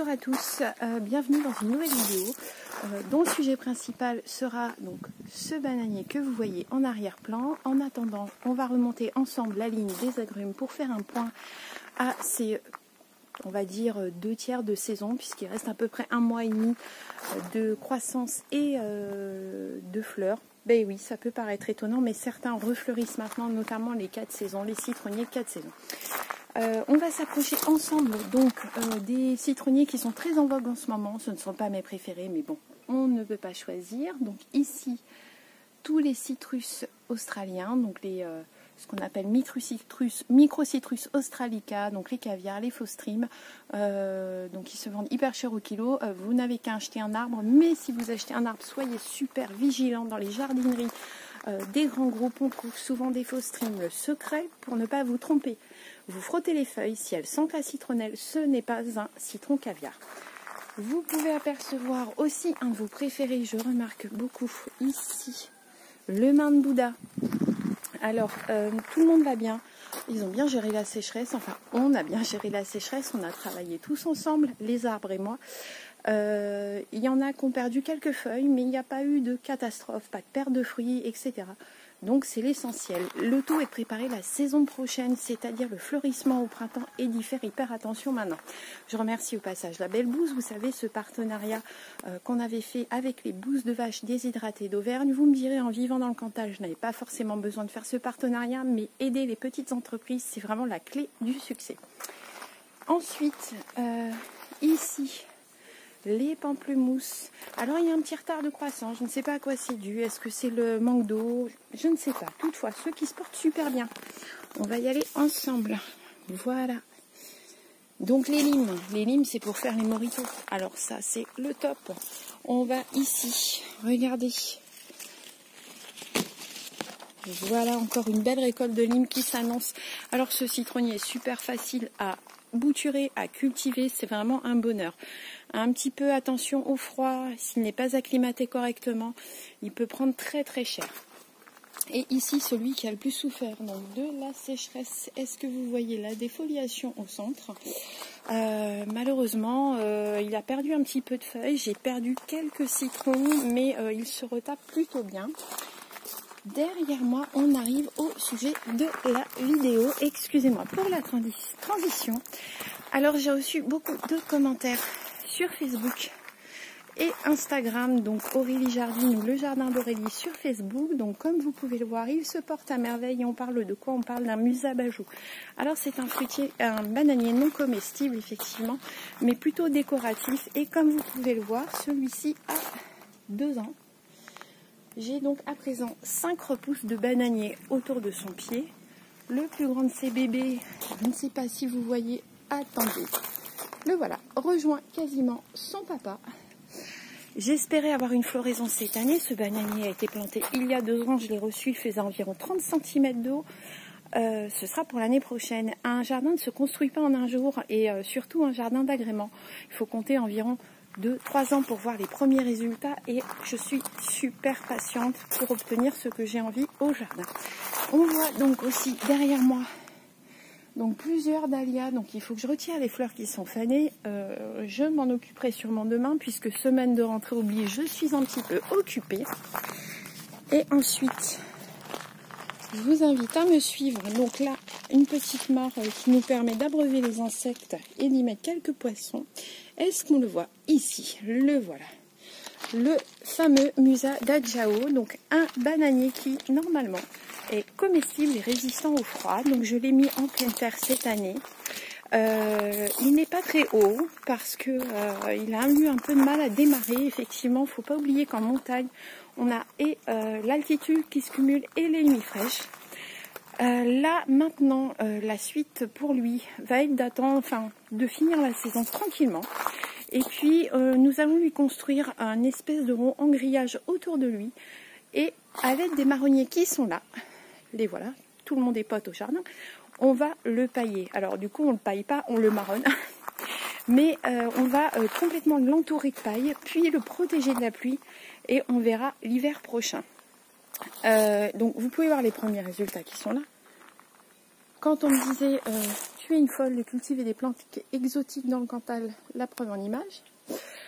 Bonjour à tous, bienvenue dans une nouvelle vidéo dont le sujet principal sera donc ce bananier que vous voyez en arrière-plan. En attendant, on va remonter ensemble la ligne des agrumes pour faire un point à ces, on va dire, 2/3 de saison, puisqu'il reste à peu près 1 mois et demi de croissance et de fleurs. Ben oui, ça peut paraître étonnant, mais certains refleurissent maintenant, notamment les 4 saisons, les citronniers 4 saisons. On va s'approcher ensemble donc des citronniers qui sont très en vogue en ce moment. Ce ne sont pas mes préférés, mais bon, on ne peut pas choisir. Donc ici, tous les citrus australiens, donc ce qu'on appelle Microcitrus australica, donc les caviars, les faux streams, donc ils se vendent hyper cher au kilo. Vous n'avez qu'à acheter un arbre, mais si vous achetez un arbre, soyez super vigilant dans les jardineries des grands groupes. On trouve souvent des faux streams. Le secret pour ne pas vous tromper, vous frottez les feuilles, si elles sentent la citronnelle, ce n'est pas un citron caviar. Vous pouvez apercevoir aussi un de vos préférés, je remarque beaucoup ici, le Main de Bouddha. Alors, tout le monde va bien, ils ont bien géré la sécheresse, enfin on a bien géré la sécheresse, on a travaillé tous ensemble, les arbres et moi. Il y en a qui ont perdu quelques feuilles, mais il n'y a pas eu de catastrophe, pas de perte de fruits, etc. Donc c'est l'essentiel. Le tout est de préparer la saison prochaine, c'est-à-dire le fleurissement au printemps, et d'y faire hyper attention maintenant. Je remercie au passage la Belle Bouse, vous savez, ce partenariat qu'on avait fait avec les bouses de vaches déshydratées d'Auvergne. Vous me direz, en vivant dans le Cantal, je n'avais pas forcément besoin de faire ce partenariat, mais aider les petites entreprises, c'est vraiment la clé du succès. Ensuite, ici, les pamplemousses. Alors il y a un petit retard de croissance, je ne sais pas à quoi c'est dû, est-ce que c'est le manque d'eau, je ne sais pas. Toutefois, ceux qui se portent super bien, on va y aller ensemble. Voilà. Donc les limes c'est pour faire les mojitos. Alors ça c'est le top. On va ici, regardez. Voilà encore une belle récolte de limes qui s'annonce. Alors ce citronnier est super facile à bouturer, à cultiver, c'est vraiment un bonheur. Un petit peu attention au froid, s'il n'est pas acclimaté correctement, il peut prendre très très cher. Et ici, celui qui a le plus souffert donc, de la sécheresse, est-ce que vous voyez la défoliation au centre? Malheureusement, il a perdu un petit peu de feuilles, j'ai perdu quelques citrons, mais il se retape plutôt bien. Derrière moi, on arrive au sujet de la vidéo. Excusez-moi pour la transition. Alors, j'ai reçu beaucoup de commentaires sur Facebook et Instagram, donc Aurélie Jardine ou le Jardin d'Aurélie sur Facebook. Donc comme vous pouvez le voir, il se porte à merveille. Et on parle de quoi? On parle d'un musabajou. Alors c'est un fruitier, un bananier non comestible effectivement, mais plutôt décoratif. Et comme vous pouvez le voir, celui-ci a 2 ans. J'ai donc à présent 5 repousses de bananier autour de son pied. Le plus grand de ses bébés, je ne sais pas si vous voyez, attendez. Le voilà, rejoint quasiment son papa. J'espérais avoir une floraison cette année. Ce bananier a été planté il y a 2 ans. Je l'ai reçu, il faisait environ 30 cm d'eau. Ce sera pour l'année prochaine. Un jardin ne se construit pas en un jour et surtout un jardin d'agrément. Il faut compter environ 2-3 ans pour voir les premiers résultats et je suis super patiente pour obtenir ce que j'ai envie au jardin. On voit donc aussi derrière moi donc plusieurs dahlias, donc il faut que je retire les fleurs qui sont fanées. Je m'en occuperai sûrement demain puisque semaine de rentrée oblige, je suis un petit peu occupée. Et ensuite, je vous invite à me suivre. Donc là, une petite mare qui nous permet d'abreuver les insectes et d'y mettre quelques poissons. Est-ce qu'on le voit ici? Le voilà. Le fameux Musa d'Adjao, donc un bananier qui normalement est comestible et résistant au froid. Donc je l'ai mis en pleine terre cette année. Il n'est pas très haut parce que il a eu un peu de mal à démarrer. Effectivement, il ne faut pas oublier qu'en montagne, on a et l'altitude qui se cumule et les nuits fraîches. Là maintenant, la suite pour lui va être d'attendre, de finir la saison tranquillement. Et puis nous allons lui construire un espèce de rond en grillage autour de lui. Et à l'aide des marronniers qui sont là, les voilà, tout le monde est pote au jardin, on va le pailler. Alors du coup on ne le paille pas, on le marronne. Mais on va complètement l'entourer de paille, puis le protéger de la pluie et on verra l'hiver prochain. Donc vous pouvez voir les premiers résultats qui sont là. Quand on me disait Tu es une folle de cultiver des plantes exotiques dans le Cantal, la preuve en image.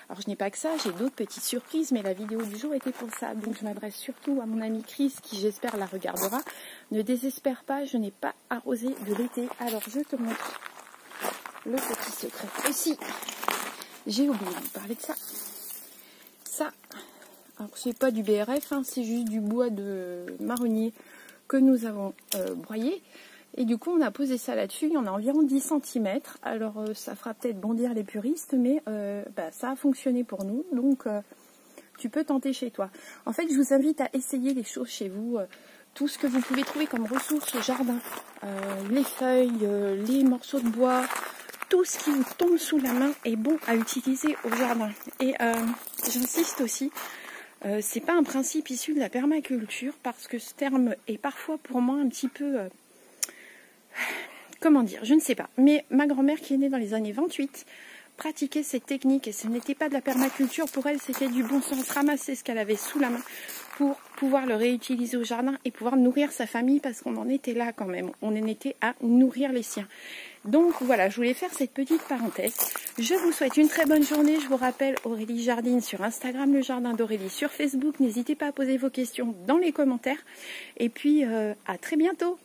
Alors je n'ai pas que ça, j'ai d'autres petites surprises, mais la vidéo du jour était pour ça. Donc je m'adresse surtout à mon amie Chris, qui j'espère la regardera. Ne désespère pas, je n'ai pas arrosé de l'été. Alors je te montre le petit secret aussi. J'ai oublié de vous parler de ça. Ça, alors c'est pas du BRF, hein, c'est juste du bois de marronnier que nous avons broyé. Et du coup, on a posé ça là-dessus, il y en a environ 10 cm. Alors, ça fera peut-être bondir les puristes, mais ça a fonctionné pour nous. Donc, tu peux tenter chez toi. En fait, je vous invite à essayer les choses chez vous. Tout ce que vous pouvez trouver comme ressources au jardin. Les feuilles, les morceaux de bois, tout ce qui vous tombe sous la main est bon à utiliser au jardin. Et j'insiste aussi, c'est pas un principe issu de la permaculture, parce que ce terme est parfois pour moi un petit peu... comment dire, je ne sais pas. Mais ma grand-mère, qui est née dans les années 28, pratiquait cette technique. Et ce n'était pas de la permaculture. Pour elle, c'était du bon sens. Ramasser ce qu'elle avait sous la main pour pouvoir le réutiliser au jardin et pouvoir nourrir sa famille, parce qu'on en était là quand même. On en était à nourrir les siens. Donc voilà, je voulais faire cette petite parenthèse. Je vous souhaite une très bonne journée. Je vous rappelle, Aurélie Jardine sur Instagram, le jardin d'Aurélie sur Facebook. N'hésitez pas à poser vos questions dans les commentaires. Et puis, à très bientôt.